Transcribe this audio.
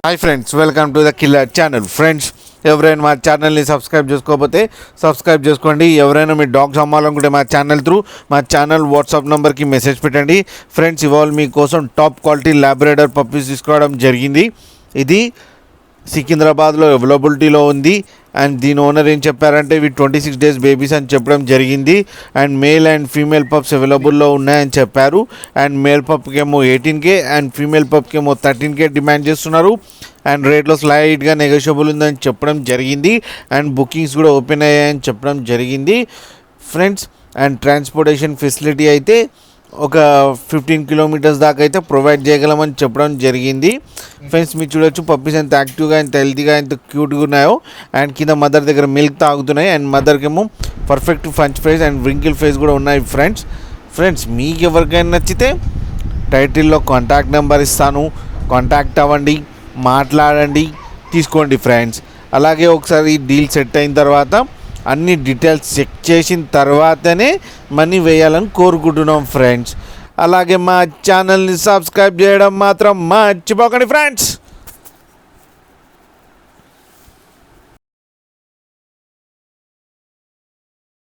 Hi friends, welcome to the killer channel. Friends, ఎవరైనా మా ఛానల్ని సబ్స్క్రైబ్ చేసుకోకపోతే సబ్స్క్రైబ్ చేసుకోండి. ఎవరైనా మీ డాగ్స్ అమ్మాలనుకుంటే మా ఛానల్ వాట్సాప్ నెంబర్కి మెసేజ్ పెట్టండి. ఫ్రెండ్స్, ఇవాళ మీకోసం టాప్ క్వాలిటీ ల్యాబ్రేడర్ పప్పీస్ తీసుకోవడం జరిగింది. ఇది సికింద్రాబాద్లో అవైలబిలిటీలో ఉంది. అండ్ దీని ఓనర్ ఏం చెప్పారంటే ఇవి 26 days బేబీస్ అని చెప్పడం జరిగింది. And male and female pups అవైలబుల్లో ఉన్నాయని చెప్పారు. అండ్ మేల్ పప్కి ఏమో 18K అండ్ ఫీమేల్ పప్కి ఏమో 13K డిమాండ్ చేస్తున్నారు. అండ్ రేట్లో స్లైట్గా నెగోషియబుల్ ఉందని చెప్పడం జరిగింది. అండ్ బుకింగ్స్ కూడా ఓపెన్ అయ్యాయని చెప్పడం జరిగింది ఫ్రెండ్స్. అండ్ ట్రాన్స్పోర్టేషన్ ఫెసిలిటీ అయితే ఒక 15 kilometers దాకా అయితే ప్రొవైడ్ చేయగలమని చెప్పడం జరిగింది. ఫ్రెండ్స్, మీరు చూడొచ్చు పప్పీస్ ఎంత యాక్టివ్గా, ఎంత హెల్తీగా, ఎంత క్యూట్గా ఉన్నాయో. అండ్ కింద మదర్ దగ్గర మిల్క్ తాగుతున్నాయి. అండ్ మదర్కి ఏమో perfect punch face and wrinkle face కూడా ఉన్నాయి. ఫ్రెండ్స్ మీకు ఎవరికైనా నచ్చితే టైటిల్లో కాంటాక్ట్ నెంబర్ ఇస్తాను, కాంటాక్ట్ అవ్వండి, మాట్లాడండి, తీసుకోండి ఫ్రెండ్స్. అలాగే ఒకసారి డీల్ సెట్ అయిన తర్వాత అన్ని డీటెయిల్స్ చెక్ చేసిన తర్వాతనే మనీ వేయాలని కోరుకుంటున్నాం ఫ్రెండ్స్. అలాగే మా ఛానల్ని సబ్స్క్రైబ్ చేయడం మాత్రం మర్చిపోకండి ఫ్రెండ్స్.